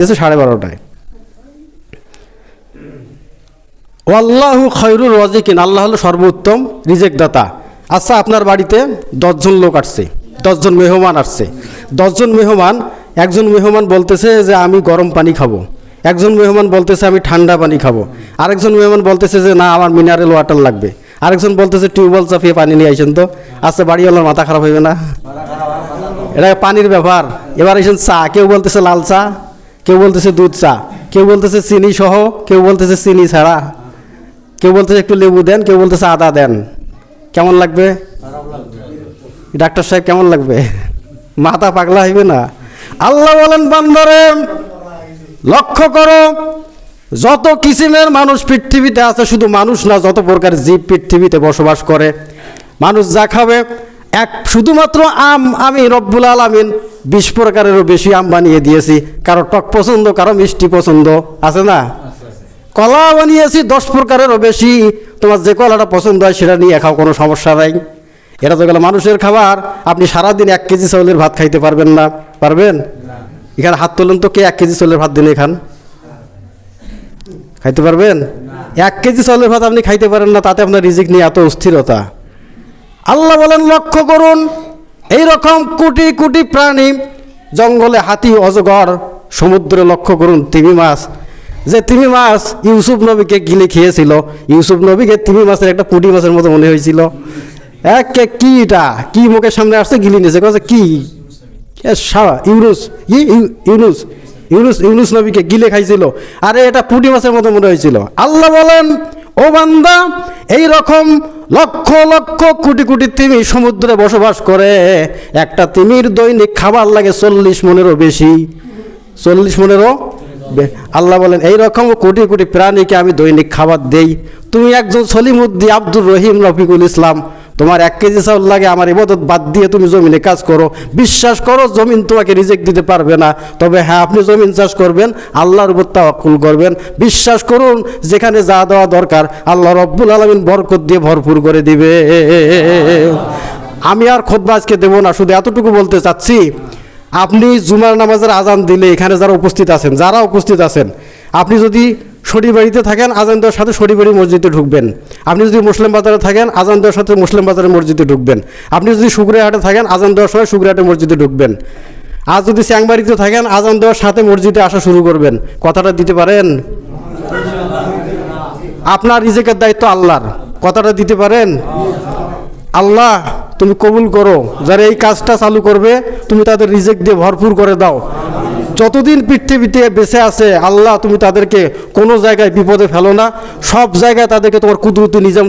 12:30টায়। ওয়াল্লাহু খায়রুর রাজিকিন, আল্লাহ হলো সর্বোত্তম রিজেক দাতা। আচ্ছা, আপনার বাড়িতে 10 জন লোক আসছে, 10 জন মেহমান আসছে। 10 জন মেহমান, একজন মেহমান বলতেছে যে আমি গরম পানি খাবো, একজন মেহমান বলতেছে আমি ঠান্ডা পানি খাবো, আরেকজন মেহমান বলতেছে যে না আমার মিনারেল ওয়াটার লাগবে, আরেকজন বলতেছে টিউবওয়েল চাপিয়ে পানি নিয়ে আইসেন তো। আচ্ছা, বাড়িওয়ালার মাথা খারাপ হইবে না? এটা পানির ব্যাপার। এবার এসেন চা, কেউ বলতেছে লাল চা, কেউ বলতেছে দুধ চা, কেউ বলতেছে চিনি সহ, কেউ বলতেছে চিনি ছাড়া, কেউ বলতেছে একটু লেবু দেন, কেউ বলতেছে আদা দেন। কেমন লাগবে ডাক্তার সাহেব? কেমন লাগবে? মাথা পাগলা হইবে না? আল্লাহ বলেন বান্দারে লক্ষ্য করো, যত কিসিমের মানুষ পৃথিবীতে আছে, শুধু মানুষ না, যত প্রকার জীব পৃথিবীতে বসবাস করে, মানুষ যা খাবে শুধুমাত্র আম আমি রব্বুল আলামিন 20 প্রকারেরও বেশি আম বানিয়ে দিয়েছি। কারো টক পছন্দ, কারো মিষ্টি পছন্দ, আছে না? কলা বানিয়েছি 10 প্রকারেরও বেশি। তোমার যে কলাটা পছন্দ হয় সেটা নিয়ে খাও, কোনো সমস্যা নাই। এটা তো গেল মানুষের খাবার। আপনি সারাদিন 1 কেজি চাউলের ভাত খাইতে পারবেন না? পারবেন? এখানে হাত তোলেন তো, কে 1 কেজি চাউলের ভাত দিনে খান? খাইতে পারবেন? 1 কেজি চাউলের ভাত আপনি খাইতে পারেন না, তাতে আপনার রিজিক নিয়ে এত অস্থিরতা। আল্লাহ বলেন লক্ষ্য করুন, এইরকম কোটি কোটি প্রাণী, জঙ্গলে হাতি, অজগর, সমুদ্রে লক্ষ্য করুন তিমি মাছ। যে তিমি মাছ ইউসুফ নবীকে গিলে খেয়েছিল, ইউসুফ নবীকে তিমি মাছের একটা পুঁটি মাছের মতো মনে হয়েছিল। কি এটা, কি মুখের সামনে আসছে গিলি নিয়েছে, কথা কি ইউনুস নবীকে গিলে খাইছিল, আরে এটা পুঁটি মাছের মতো মনে হয়েছিল। আল্লাহ বলেন ও বান্দা, এই রকম লক্ষ লক্ষ কোটি কোটি তিমি সমুদ্রে বসবাস করে। একটা তিমির দৈনিক খাবার লাগে 40 মনেরও বেশি, 40 মনেরও। আল্লাহ বলেন এই রকম কোটি কোটি প্রাণীকে আমি দৈনিক খাবার দেই। তুমি একজন সলিমুদ্দিন আব্দুর রহিম রফিকুল ইসলাম, তোমার 1 কেজি চাউল লাগে, আমার ইবাদত বাদ দিয়ে তুমি জমিনে কাজ করো। বিশ্বাস করো জমিন তোমাকে রিজেক দিতে পারবে না, তবে হ্যাঁ আপনি জমিন চাষ করবেন, আল্লাহর উপর তাওয়াক্কুল করবেন। বিশ্বাস করুন যেখানে যা দেওয়া দরকার আল্লাহ রব্বুল আলামিন বরকত দিয়ে ভরপুর করে দিবে। আমি আর খুতবা আজকে দেবো না, শুধু এতটুকু বলতে চাচ্ছি, আপনি জুমার নামাজের আজান দিলে এখানে যারা উপস্থিত আছেন, আপনি যদি শনিবাড়িতে থাকেন আজান দেওয়ার সাথে শনিবাড়ি মসজিদে ঢুকবেন। আপনি যদি মুসলিম বাজারে থাকেন আজান দেওয়ার সাথে মুসলিম বাজারের মসজিদে ঢুকবেন। আপনি যদি শুকরিয়াহাটে থাকেন আজান দেওয়ার সময় শুকরিয়াহাটের মসজিদে ঢুকবেন। আর যদি চ্যাংবাড়িতে থাকেন আজান দেওয়ার সাথে মসজিদে আসা শুরু করবেন। কথাটা দিতে পারেন? আপনার রিজিকের দায়িত্ব আল্লাহর, কথাটা দিতে পারেন? আল্লাহ তুমি কবুল করো, যারা এই কাজটা চালু করবে তুমি তাদের রিজিক দিয়ে ভরপুর করে দাও। যতদিন পৃথিবীতে বেঁচে আছে আল্লাহ তুমি তাদেরকে কোনো জায়গায় বিপদে ফেলো না, সব জায়গায় তাদেরকে তোমার কুদরতি নিজাম